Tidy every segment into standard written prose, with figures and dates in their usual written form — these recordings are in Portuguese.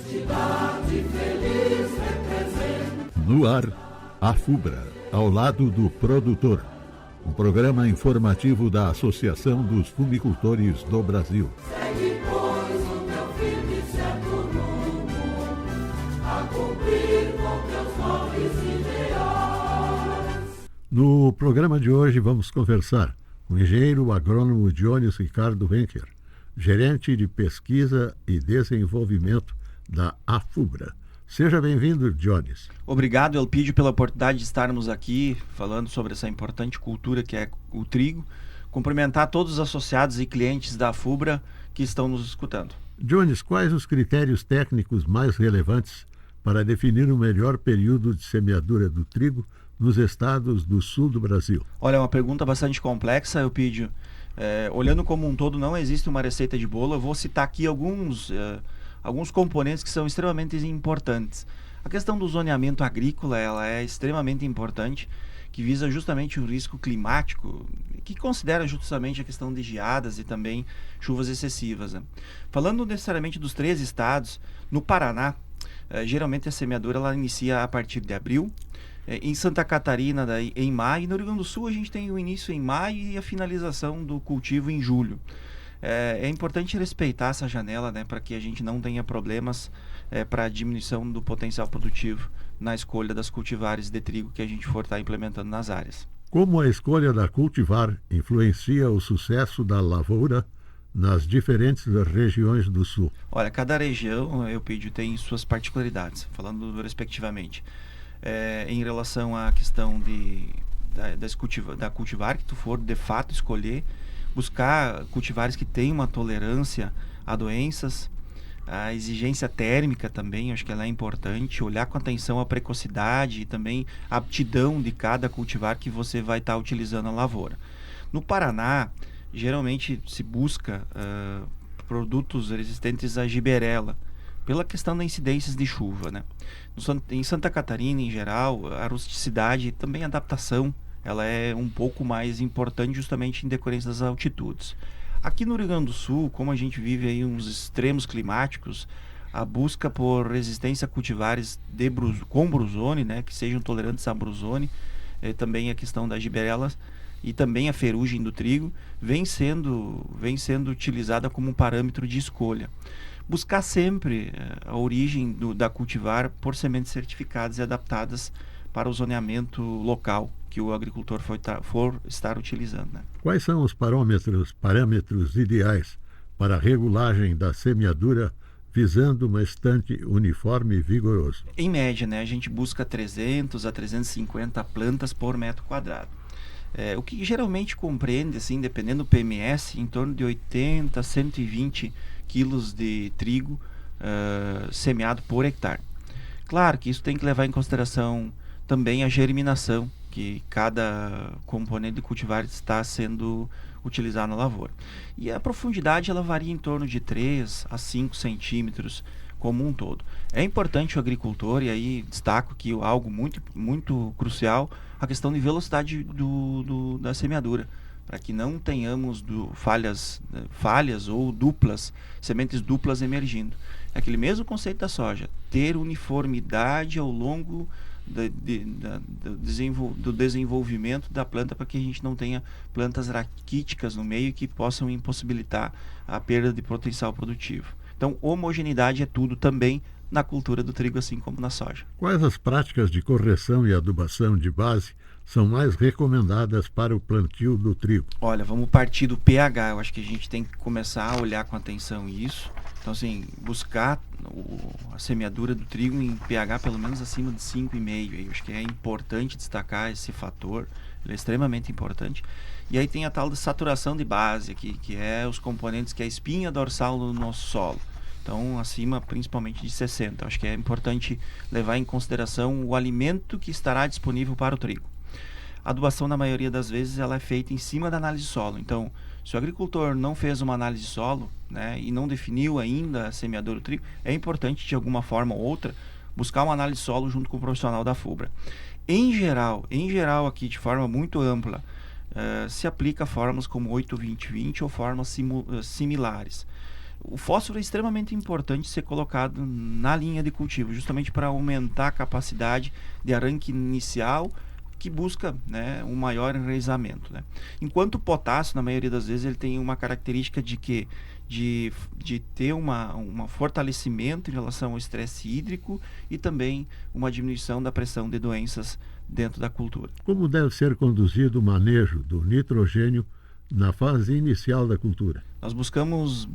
Cidade feliz representa. No ar, a FUBRA, ao lado do produtor. Um programa informativo da Associação dos Fumicultores do Brasil. Segue, pois, o teu firme e certo rumo, a cumprir com teus nobres ideais. No programa de hoje vamos conversar com o engenheiro agrônomo Jones Ricardo Wenker, gerente de pesquisa e desenvolvimento da AFUBRA. Seja bem-vindo, Jones. Obrigado, Elpidio, pela oportunidade de estarmos aqui falando sobre essa importante cultura que é o trigo. Cumprimentar todos os associados e clientes da AFUBRA que estão nos escutando. Jones, quais os critérios técnicos mais relevantes para definir o melhor período de semeadura do trigo nos estados do sul do Brasil? Olha, é uma pergunta bastante complexa, Elpidio. Olhando como um todo, não existe uma receita de bolo. Eu vou citar aqui alguns componentes que são extremamente importantes. A questão do zoneamento agrícola, ela é extremamente importante, que visa justamente o risco climático, que considera justamente a questão de geadas e também chuvas excessivas, né? Falando necessariamente dos 3 estados, no Paraná, geralmente a semeadura ela inicia a partir de abril, em Santa Catarina daí em maio, e no Rio Grande do Sul a gente tem o início em maio e a finalização do cultivo em julho. É importante respeitar essa janela, né, para que a gente não tenha problemas para a diminuição do potencial produtivo na escolha das cultivares de trigo que a gente for estar implementando nas áreas. Como a escolha da cultivar influencia o sucesso da lavoura nas diferentes regiões do sul? Olha, cada região, Elpidio, tem suas particularidades, falando respectivamente. Em relação à questão da cultivar que tu for de fato escolher, buscar cultivares que tenham uma tolerância a doenças, a exigência térmica também, acho que ela é importante, olhar com atenção a precocidade e também a aptidão de cada cultivar que você vai estar utilizando na lavoura. No Paraná, geralmente se busca produtos resistentes à giberela, pela questão das incidências de chuva, né? Em Santa Catarina, em geral, a rusticidade e também a adaptação ela é um pouco mais importante justamente em decorrência das altitudes. Aqui no Rio Grande do Sul, como a gente vive aí uns extremos climáticos, a busca por resistência a cultivares com brusone, né, que sejam tolerantes à brusone, também a questão das giberelas e também a ferrugem do trigo, vem sendo utilizada como um parâmetro de escolha. Buscar sempre a origem da cultivar por sementes certificadas e adaptadas para o zoneamento local que o agricultor for estar utilizando, né? Quais são os parâmetros ideais para a regulagem da semeadura visando uma estante uniforme e vigoroso? Em média, né, a gente busca 300 a 350 plantas por metro quadrado. O que geralmente compreende, assim, dependendo do PMS, em torno de 80 a 120 quilos de trigo semeado por hectare. Claro que isso tem que levar em consideração também a germinação que cada componente de cultivar está sendo utilizado na lavoura. E a profundidade ela varia em torno de 3 a 5 centímetros como um todo. É importante o agricultor, e aí destaco que algo muito, muito crucial, a questão de velocidade da semeadura, para que não tenhamos falhas ou sementes duplas emergindo. É aquele mesmo conceito da soja, ter uniformidade ao longo do desenvolvimento da planta, para que a gente não tenha plantas raquíticas no meio que possam impossibilitar a perda de potencial produtivo. Então, homogeneidade é tudo também na cultura do trigo, assim como na soja. Quais as práticas de correção e adubação de base são mais recomendadas para o plantio do trigo? Olha, vamos partir do pH. Eu acho que a gente tem que começar a olhar com atenção isso. Então, assim, buscar a semeadura do trigo em pH pelo menos acima de 5,5. Eu acho que é importante destacar esse fator, ele é extremamente importante. E aí tem a tal de saturação de base, que é os componentes, que é a espinha dorsal do nosso solo. Então, acima principalmente de 60. Acho que é importante levar em consideração o alimento que estará disponível para o trigo. A adubação, na maioria das vezes, ela é feita em cima da análise de solo. Então, se o agricultor não fez uma análise de solo, né, e não definiu ainda a semeadura do trigo, é importante, de alguma forma ou outra, buscar uma análise de solo junto com o profissional da FUBRA. Em geral aqui, de forma muito ampla, se aplica fórmulas como 8-20-20 ou fórmulas similares. O fósforo é extremamente importante ser colocado na linha de cultivo, justamente para aumentar a capacidade de arranque inicial, que busca, né, um maior enraizamento, né? Enquanto o potássio, na maioria das vezes, ele tem uma característica de que de ter um fortalecimento em relação ao estresse hídrico e também uma diminuição da pressão de doenças dentro da cultura. Como deve ser conduzido o manejo do nitrogênio na fase inicial da cultura? Nós buscamos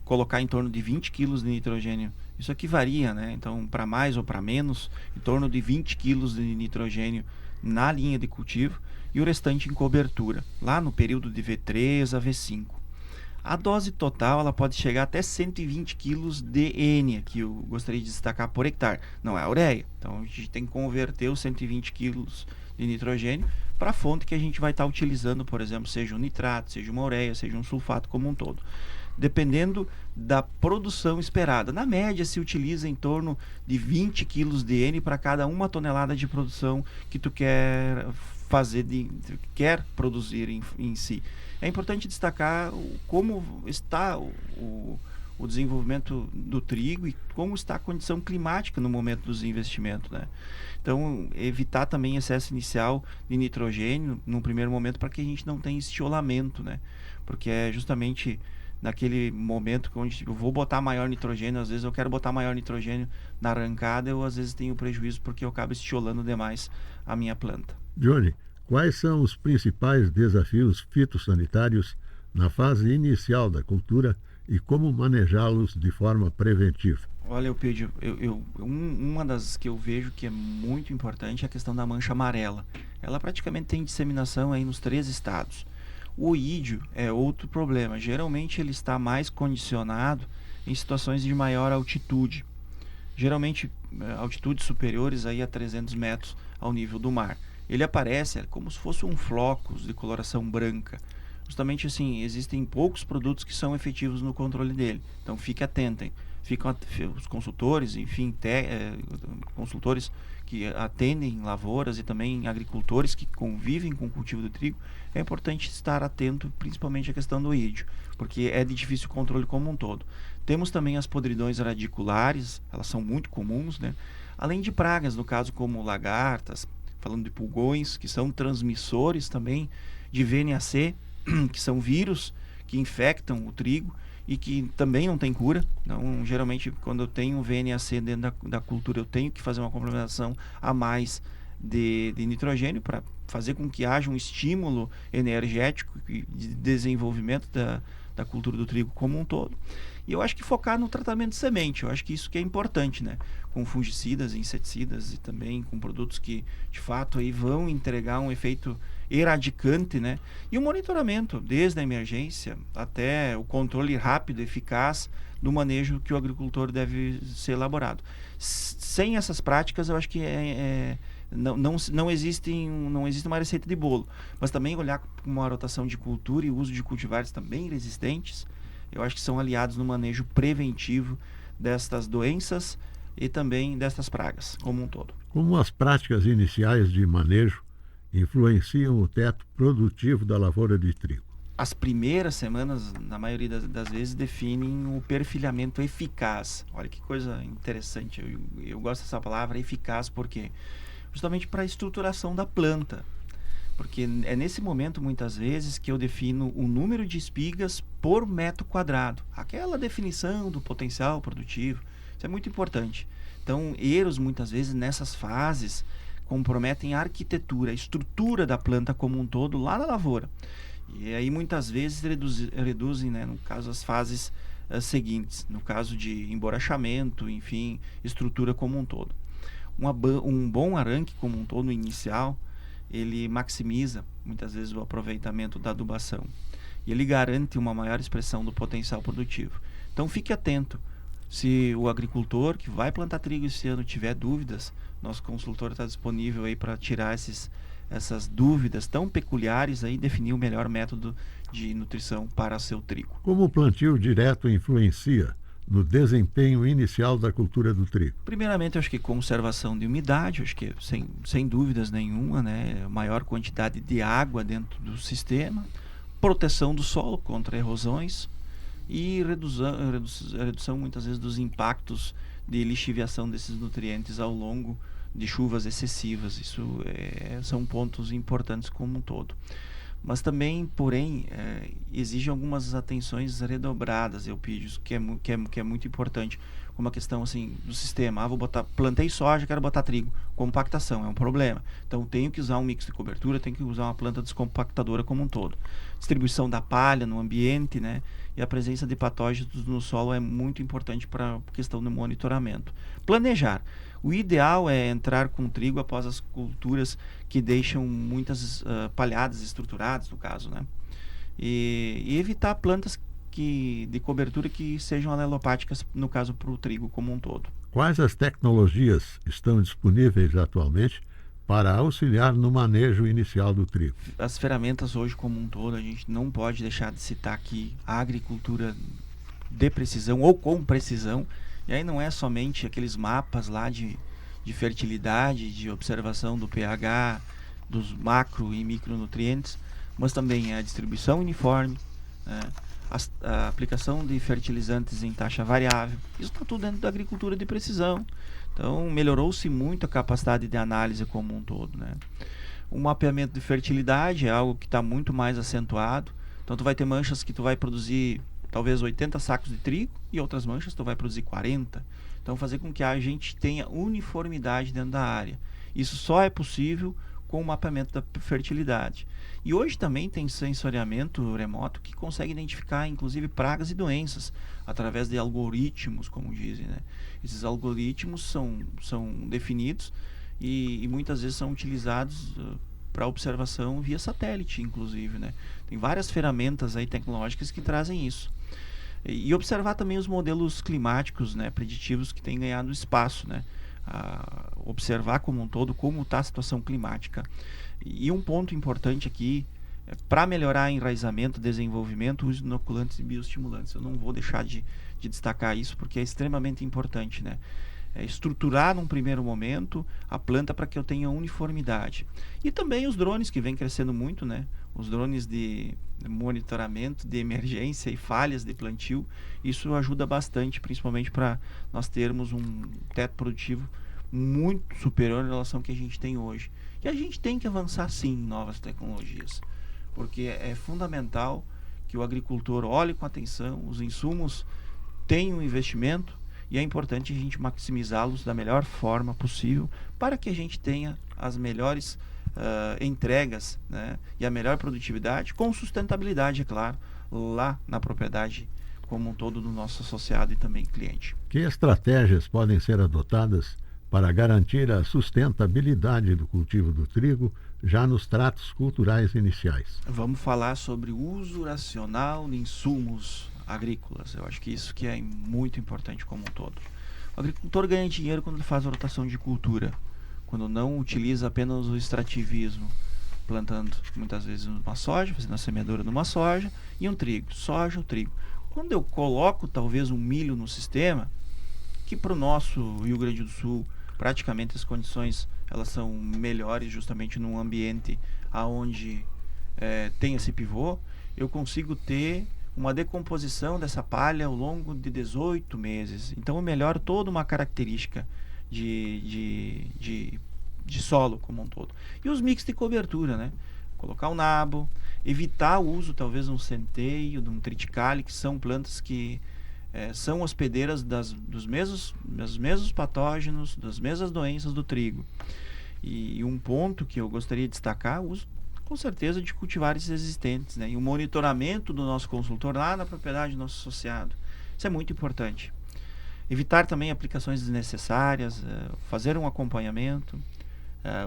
colocar em torno de 20 quilos de nitrogênio. Isso aqui varia, né? Então, para mais ou para menos, em torno de 20 quilos de nitrogênio na linha de cultivo e o restante em cobertura, lá no período de V3 a V5. A dose total ela pode chegar até 120 quilos de N, que eu gostaria de destacar por hectare. Não é a ureia. Então, a gente tem que converter os 120 quilos de nitrogênio para a fonte que a gente vai estar utilizando, por exemplo, seja um nitrato, seja uma ureia, seja um sulfato como um todo. Dependendo da produção esperada. Na média, se utiliza em torno de 20 quilos de N para cada 1 tonelada de produção que tu quer quer produzir em si. É importante destacar como está o desenvolvimento do trigo e como está a condição climática no momento dos investimentos, né? Então, evitar também excesso inicial de nitrogênio num primeiro momento para que a gente não tenha estiolamento, né? Porque é justamente naquele momento onde eu vou botar maior nitrogênio, às vezes eu quero botar maior nitrogênio na arrancada, eu às vezes tenho prejuízo porque eu acabo estiolando demais a minha planta. Johnny, quais são os principais desafios fitossanitários na fase inicial da cultura e como manejá-los de forma preventiva? Olha, Eupídio, uma das que eu vejo que é muito importante é a questão da mancha amarela. Ela praticamente tem disseminação aí nos 3 estados. O oídio é outro problema. Geralmente ele está mais condicionado em situações de maior altitude. Geralmente altitudes superiores aí a 300 metros ao nível do mar. Ele aparece como se fosse um flocos de coloração branca. Justamente assim, existem poucos produtos que são efetivos no controle dele. Então fique atentem. Ficam os consultores, enfim, consultores que atendem lavouras e também agricultores que convivem com o cultivo do trigo. É importante estar atento, principalmente à questão do oídio, porque é de difícil controle como um todo. Temos também as podridões radiculares, elas são muito comuns, né? Além de pragas, no caso como lagartas, falando de pulgões, que são transmissores também de VNAC, que são vírus que infectam o trigo e que também não tem cura. Então, geralmente, quando eu tenho um VNAC dentro da cultura, eu tenho que fazer uma complementação a mais de nitrogênio para fazer com que haja um estímulo energético e de desenvolvimento da cultura do trigo como um todo. E eu acho que focar no tratamento de semente, eu acho que isso que é importante, né? Com fungicidas, inseticidas e também com produtos que, de fato, aí vão entregar um efeito eradicante, né? E o monitoramento, desde a emergência até o controle rápido, eficaz do manejo que o agricultor deve ser elaborado. Sem essas práticas, eu acho que não existe uma receita de bolo, mas também olhar com uma rotação de cultura e o uso de cultivares também resistentes, eu acho que são aliados no manejo preventivo destas doenças e também destas pragas como um todo. Como as práticas iniciais de manejo influenciam o teto produtivo da lavoura de trigo? As primeiras semanas, na maioria das vezes, definem o perfilhamento eficaz. Olha que coisa interessante, eu gosto dessa palavra eficaz porque justamente para a estruturação da planta. Porque é nesse momento, muitas vezes, que eu defino o número de espigas por metro quadrado. Aquela definição do potencial produtivo, isso é muito importante. Então, erros, muitas vezes, nessas fases, comprometem a arquitetura, a estrutura da planta como um todo lá na lavoura. E aí, muitas vezes, reduzem, né, no caso, as fases seguintes. No caso de emborrachamento, enfim, estrutura como um todo. Um bom arranque como um todo inicial, ele maximiza muitas vezes o aproveitamento da adubação e ele garante uma maior expressão do potencial produtivo. Então fique atento, se o agricultor que vai plantar trigo esse ano tiver dúvidas, nosso consultor está disponível aí para tirar essas dúvidas tão peculiares aí, definir o melhor método de nutrição para seu trigo. Como o plantio direto influencia no desempenho inicial da cultura do trigo? Primeiramente, eu acho que conservação de umidade, acho que sem dúvidas nenhuma, né? Maior quantidade de água dentro do sistema, proteção do solo contra erosões e redução muitas vezes dos impactos de lixiviação desses nutrientes ao longo de chuvas excessivas. Isso são pontos importantes como um todo. Mas também, porém, exige algumas atenções redobradas, Eupídios, que é muito importante, como a questão assim, do sistema. Plantei soja, quero botar trigo. Compactação é um problema. Então, tenho que usar um mix de cobertura, tenho que usar uma planta descompactadora como um todo. Distribuição da palha no ambiente, né? E a presença de patógenos no solo é muito importante para a questão do monitoramento. Planejar. O ideal é entrar com trigo após as culturas que deixam muitas palhadas estruturadas, no caso, né? E evitar plantas de cobertura que sejam alelopáticas, no caso, para o trigo como um todo. Quais as tecnologias estão disponíveis atualmente para auxiliar no manejo inicial do trigo? As ferramentas hoje como um todo, a gente não pode deixar de citar aqui a agricultura de precisão ou com precisão. E aí não é somente aqueles mapas lá de fertilidade, de observação do pH, dos macro e micronutrientes, mas também a distribuição uniforme, né? A aplicação de fertilizantes em taxa variável. Isso está tudo dentro da agricultura de precisão. Então melhorou-se muito a capacidade de análise como um todo, né? O mapeamento de fertilidade é algo que está muito mais acentuado. Então tu vai ter manchas que tu vai produzir talvez 80 sacos de trigo e outras manchas tu vai produzir 40. Então fazer com que a gente tenha uniformidade dentro da área. Isso só é possível com o mapeamento da fertilidade. E hoje também tem sensoriamento remoto que consegue identificar inclusive pragas e doenças através de algoritmos, como dizem, né? Esses algoritmos são definidos e muitas vezes são utilizados para observação via satélite, inclusive, né? Tem várias ferramentas aí tecnológicas que trazem isso. E observar também os modelos climáticos, né, preditivos que têm ganhado espaço, né? Observar como um todo como está a situação climática. E um ponto importante aqui, para melhorar enraizamento, desenvolvimento, o uso de inoculantes e bioestimulantes. Eu não vou deixar de destacar isso porque é extremamente importante, né? Estruturar num primeiro momento a planta para que eu tenha uniformidade. E também os drones que vem crescendo muito, né? Os drones de monitoramento de emergência e falhas de plantio, isso ajuda bastante, principalmente para nós termos um teto produtivo muito superior em relação ao que a gente tem hoje. E a gente tem que avançar sim em novas tecnologias, porque é fundamental que o agricultor olhe com atenção, os insumos tenham um investimento e é importante a gente maximizá-los da melhor forma possível para que a gente tenha as melhores entregas, né, e a melhor produtividade com sustentabilidade, é claro, lá na propriedade como um todo do nosso associado e também cliente. Que estratégias podem ser adotadas para garantir a sustentabilidade do cultivo do trigo já nos tratos culturais iniciais? Vamos falar sobre o uso racional de insumos agrícolas. Eu acho que isso que é muito importante como um todo. O agricultor ganha dinheiro quando ele faz a rotação de cultura, quando não utiliza apenas o extrativismo, plantando muitas vezes uma soja, fazendo a semeadura numa soja e um trigo, soja ou trigo. Quando eu coloco talvez um milho no sistema, que para o nosso Rio Grande do Sul praticamente as condições elas são melhores justamente num ambiente aonde tem esse pivô, eu consigo ter uma decomposição dessa palha ao longo de 18 meses. Então eu melhoro toda uma característica de solo como um todo. E os mix de cobertura, né? Colocar o nabo, evitar o uso talvez de um centeio, de um triticale, que são plantas que são hospedeiras dos mesmos patógenos, das mesmas doenças do trigo. E um ponto que eu gostaria de destacar, o uso com certeza de cultivares existentes, né? E o monitoramento do nosso consultor lá na propriedade do nosso associado. Isso é muito importante. Evitar também aplicações desnecessárias, fazer um acompanhamento,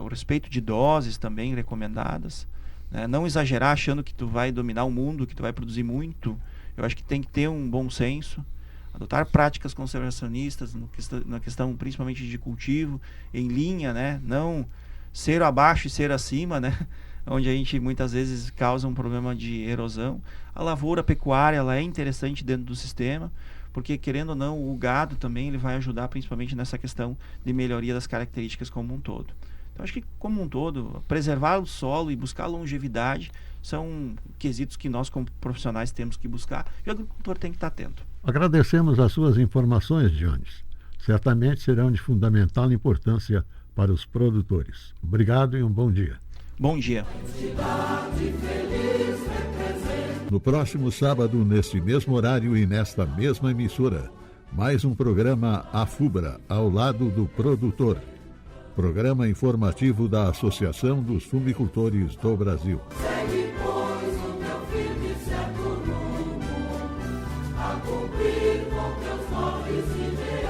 o respeito de doses também recomendadas, né? Não exagerar achando que tu vai dominar o mundo, que tu vai produzir muito. Eu acho que tem que ter um bom senso, adotar práticas conservacionistas na questão principalmente de cultivo, em linha, né? Não ser abaixo e ser acima, né? Onde a gente muitas vezes causa um problema de erosão. A lavoura pecuária ela é interessante dentro do sistema, porque querendo ou não, o gado também ele vai ajudar principalmente nessa questão de melhoria das características como um todo. Então acho que como um todo, preservar o solo e buscar longevidade são quesitos que nós como profissionais temos que buscar e o agricultor tem que estar atento. Agradecemos as suas informações, Jones. Certamente serão de fundamental importância para os produtores. Obrigado e um bom dia. Bom dia. No próximo sábado, neste mesmo horário e nesta mesma emissora, mais um programa AFUBRA, ao lado do produtor. Programa informativo da Associação dos Fumicultores do Brasil. Segue, pois, o teu firme e certo rumo, a cumprir com teus nobres ideais.